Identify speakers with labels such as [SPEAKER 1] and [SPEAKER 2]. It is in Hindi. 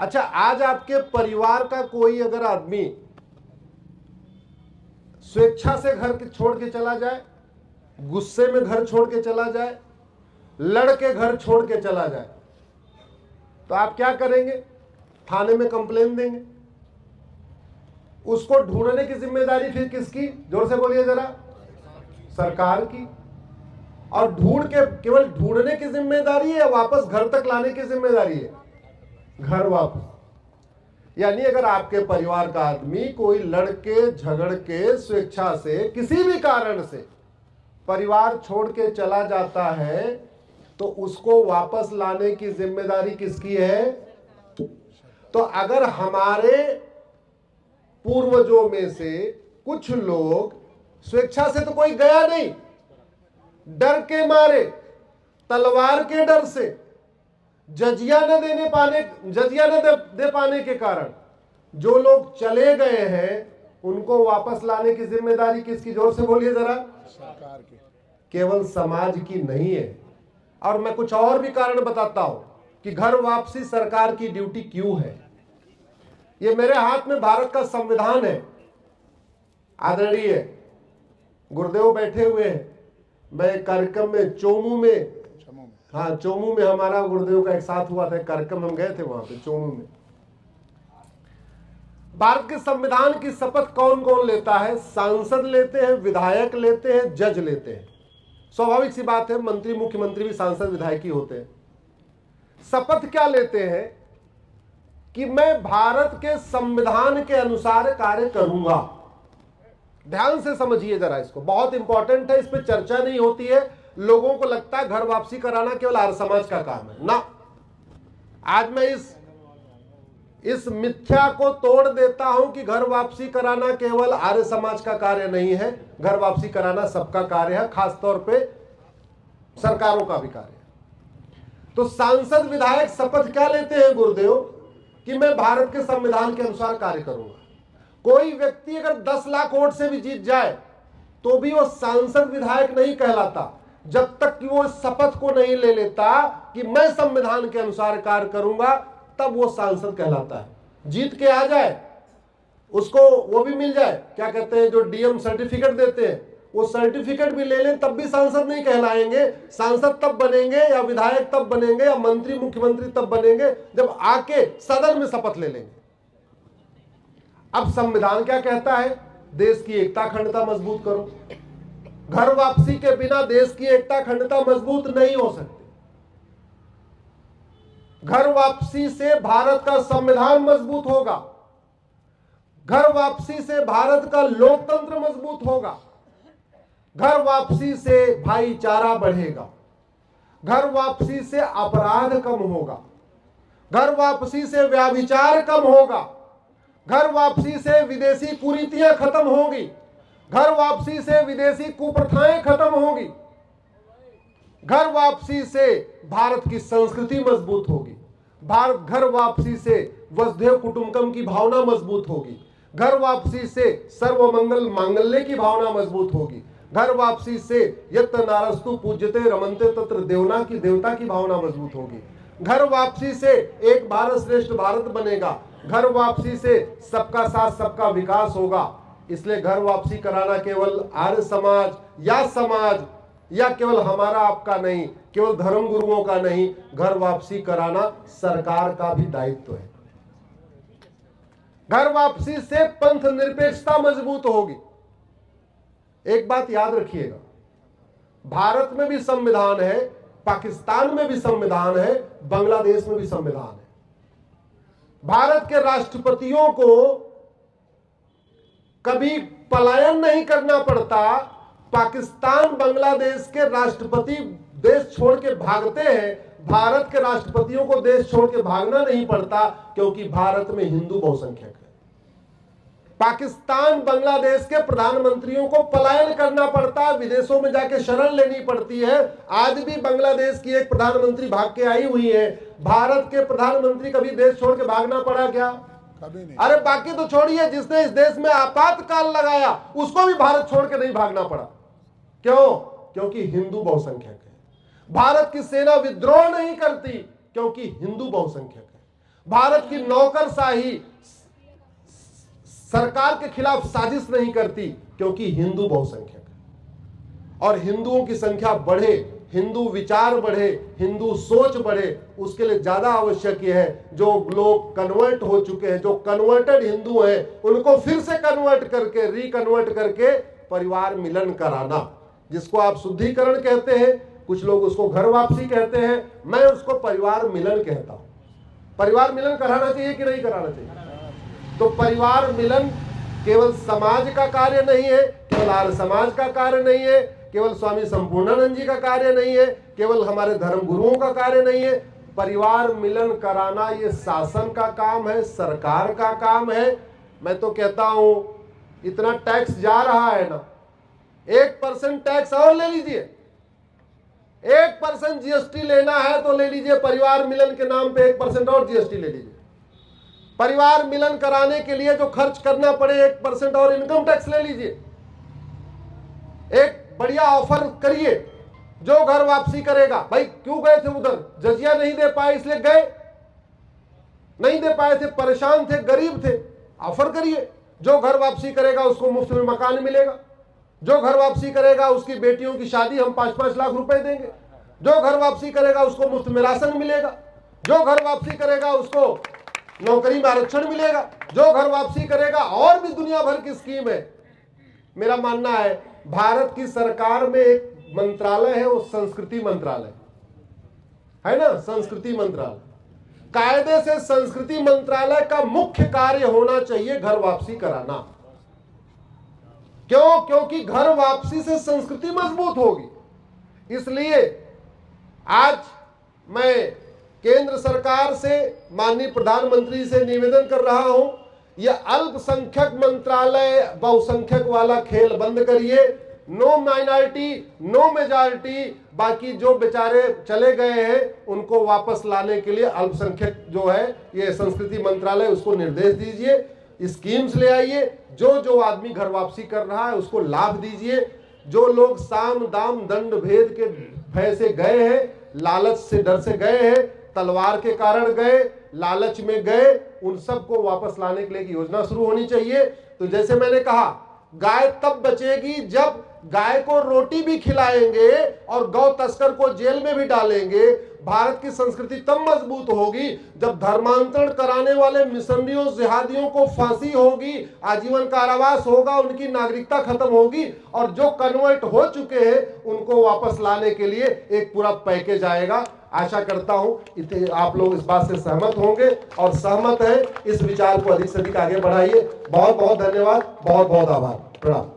[SPEAKER 1] अच्छा, आज आपके परिवार का कोई अगर आदमी स्वेच्छा से घर छोड़ के चला जाए, गुस्से में घर छोड़ के चला जाए, लड़के घर छोड़ के चला जाए, तो आप क्या करेंगे? थाने में कंप्लेन देंगे। उसको ढूंढने की जिम्मेदारी फिर किसकी? जोर से बोलिए जरा। सरकार की। और ढूंढ के केवल ढूंढने की जिम्मेदारी है या वापस घर तक लाने की जिम्मेदारी है? घर वापस। यानी अगर आपके परिवार का आदमी कोई लड़के झगड़ के स्वेच्छा से किसी भी कारण से परिवार छोड़ के चला जाता है, तो उसको वापस लाने की जिम्मेदारी किसकी है? तो अगर हमारे पूर्वजों में से कुछ लोग स्वेच्छा से तो कोई गया नहीं, डर के मारे, तलवार के डर से, जजिया न दे पाने के कारण जो लोग चले गए हैं, उनको वापस लाने की जिम्मेदारी किसकी? जोर से बोलिए जरा।
[SPEAKER 2] सरकार की।
[SPEAKER 1] केवल समाज की नहीं है। और मैं कुछ और भी कारण बताता हूं कि घर वापसी सरकार की ड्यूटी क्यों है। ये मेरे हाथ में भारत का संविधान है। आदरणीय गुरुदेव बैठे हुए हैं। मैं कार्यक्रम में चोमू में हमारा गुरुदेव का एक साथ हुआ था, कार्यक्रम हम गए थे वहां पे चोमू में। भारत के संविधान की शपथ कौन कौन लेता है? सांसद लेते हैं, विधायक लेते हैं, जज लेते हैं। स्वाभाविक सी बात है, मंत्री मुख्यमंत्री भी सांसद विधायक ही होते हैं। शपथ क्या लेते हैं? कि मैं भारत के संविधान के अनुसार कार्य करूंगा। ध्यान से समझिए जरा इसको, बहुत इंपॉर्टेंट है। इस पर चर्चा नहीं होती है। लोगों को लगता है घर वापसी कराना केवल आर्य समाज का काम है ना। आज मैं इस मिथ्या को तोड़ देता हूं कि घर वापसी कराना केवल आर्य समाज का कार्य नहीं है। घर वापसी कराना सबका कार्य है, खासतौर पे सरकारों का भी कार्य है। तो सांसद विधायक शपथ क्या लेते हैं गुरुदेव? कि मैं भारत के संविधान के अनुसार कार्य करूंगा। कोई व्यक्ति अगर 10 लाख वोट से भी जीत जाए तो भी वो सांसद विधायक नहीं कहलाता, जब तक कि वो शपथ को नहीं ले लेता कि मैं संविधान के अनुसार कार्य करूंगा, तब वो सांसद कहलाता है। जीत के आ जाए, उसको वो भी मिल जाए, क्या कहते हैं, जो डीएम सर्टिफिकेट देते हैं, वो सर्टिफिकेट भी ले लें, तब भी सांसद नहीं कहलाएंगे। सांसद तब बनेंगे या विधायक तब बनेंगे या मंत्री मुख्यमंत्री तब बनेंगे जब आके सदन में शपथ ले लेंगे। अब संविधान क्या कहता है? देश की एकता अखंडता मजबूत करो। घर वापसी के बिना देश की एकता अखंडता मजबूत नहीं हो सकती। घर वापसी से भारत का संविधान मजबूत होगा। घर वापसी से भारत का लोकतंत्र मजबूत होगा। घर वापसी से भाईचारा बढ़ेगा। घर वापसी से अपराध कम होगा। घर वापसी से व्यभिचार कम होगा। घर वापसी से विदेशी कुरीतियां खत्म होंगी। घर वापसी से विदेशी कुप्रथाएं खत्म होंगी। घर वापसी से भारत की संस्कृति मजबूत होगी। घर वापसी से वसुधैव कुटुंबकम की भावना मजबूत होगी। घर वापसी से सर्वमंगल मांगल्य की भावना मजबूत होगी। घर वापसी से यत्र नारस्तु पूज्यते रमन्ते तत्र देवना की देवता की भावना मजबूत होगी। घर वापसी से एक भारत श्रेष्ठ भारत बनेगा। घर वापसी से सबका साथ सबका विकास होगा। इसलिए घर वापसी कराना केवल आर्य समाज या केवल हमारा आपका नहीं, केवल धर्म गुरुओं का नहीं, घर वापसी कराना सरकार का भी दायित्व है। घर वापसी से पंथ निरपेक्षता मजबूत होगी। एक बात याद रखिएगा, भारत में भी संविधान है, पाकिस्तान में भी संविधान है, बांग्लादेश में भी संविधान है। भारत के राष्ट्रपतियों को कभी पलायन नहीं करना पड़ता। पाकिस्तान बांग्लादेश के राष्ट्रपति देश छोड़ के भागते हैं, भारत के राष्ट्रपतियों को देश छोड़ के भागना नहीं पड़ता, क्योंकि भारत में हिंदू बहुसंख्यक है। पाकिस्तान बांग्लादेश के प्रधानमंत्रियों को पलायन करना पड़ता है, विदेशों में जाके शरण लेनी पड़ती है। आज भी बांग्लादेश की एक प्रधानमंत्री भाग के आई हुई है। भारत के प्रधानमंत्री कभी देश छोड़ के भागना पड़ा क्या?
[SPEAKER 2] कभी नहीं।
[SPEAKER 1] अरे बाकी तो छोड़िए, जिसने इस देश में आपातकाल लगाया उसको भी भारत छोड़ के नहीं भागना पड़ा। क्यों? क्योंकि हिंदू बहुसंख्यक है। भारत की सेना विद्रोह नहीं करती क्योंकि हिंदू बहुसंख्यक है। भारत की नौकरशाही सरकार के खिलाफ साजिश नहीं करती, क्योंकि हिंदू बहुसंख्यक है और हिंदुओं की संख्या बढ़े, हिंदू विचार बढ़े, हिंदू सोच बढ़े, उसके लिए ज्यादा आवश्यक यह है जो लोग कन्वर्ट हो चुके हैं, जो कन्वर्टेड हिंदू हैं, उनको फिर से कन्वर्ट करके, रिकन्वर्ट करके परिवार मिलन कराना, जिसको आप शुद्धिकरण कहते हैं, कुछ लोग उसको घर वापसी कहते हैं, मैं उसको परिवार मिलन कहता हूं। परिवार मिलन कराना चाहिए कि नहीं कराना चाहिए? तो परिवार मिलन केवल समाज का कार्य नहीं है, केवल आर्य समाज का कार्य नहीं है, केवल स्वामी संपूर्णानंद जी का कार्य नहीं है, केवल हमारे धर्म गुरुओं का कार्य नहीं है। परिवार मिलन कराना ये शासन का काम है, सरकार का काम है। मैं तो कहता हूं इतना टैक्स जा रहा है ना, 1% टैक्स और ले लीजिए, 1% जीएसटी लेना है तो ले लीजिए, परिवार मिलन के नाम पे 1% और जीएसटी ले लीजिए। परिवार मिलन कराने के लिए जो खर्च करना पड़े 1% और इनकम टैक्स ले लीजिए। एक बढ़िया ऑफर करिए, जो घर वापसी करेगा, भाई क्यों गए थे उधर, जजिया नहीं दे पाए इसलिए गए, नहीं दे पाए थे, परेशान थे, गरीब थे, ऑफर करिए। जो घर वापसी करेगा उसको मुफ्त में मकान मिलेगा, जो घर वापसी करेगा उसकी बेटियों की शादी हम 5-5 लाख रुपए देंगे, जो घर वापसी करेगा उसको मुफ्त में राशन मिलेगा, जो घर वापसी करेगा उसको नौकरी में आरक्षण मिलेगा, जो घर वापसी करेगा, और भी दुनिया भर की स्कीम है। मेरा मानना है भारत की सरकार में एक मंत्रालय है, वो संस्कृति मंत्रालय है ना, संस्कृति मंत्रालय। कायदे से संस्कृति मंत्रालय का मुख्य कार्य होना चाहिए घर वापसी कराना। क्यों? क्योंकि घर वापसी से संस्कृति मजबूत होगी। इसलिए आज मैं केंद्र सरकार से, माननीय प्रधानमंत्री से निवेदन कर रहा हूं, यह अल्पसंख्यक मंत्रालय बहुसंख्यक वाला खेल बंद करिए। नो माइनॉरिटी नो मेजॉरिटी, बाकी जो बेचारे चले गए हैं उनको वापस लाने के लिए अल्पसंख्यक जो है ये संस्कृति मंत्रालय, उसको निर्देश दीजिए, स्कीम्स ले आइए। जो जो आदमी घर वापसी कर रहा है उसको लाभ दीजिए। जो लोग साम दाम दंड भेद के भय से गए हैं, लालच से डर से गए हैं, तलवार के कारण गए, लालच में गए, उन सबको वापस लाने के लिए एक योजना शुरू होनी चाहिए। तो जैसे मैंने कहा, गाय तब बचेगी जब गाय को रोटी भी खिलाएंगे और गौ तस्कर को जेल में भी डालेंगे। भारत की संस्कृति तब मजबूत होगी जब धर्मांतरण कराने वाले मिशनरियों जिहादियों को फांसी होगी, आजीवन कारावास होगा, उनकी नागरिकता खत्म होगी, और जो कन्वर्ट हो चुके हैं उनको वापस लाने के लिए एक पूरा पैकेज आएगा। आशा करता हूं आप लोग इस बात से सहमत होंगे, और सहमत हैं, इस विचार को अधिक से अधिक आगे बढ़ाइए। बहुत बहुत धन्यवाद, बहुत बहुत आभार, प्रणाम।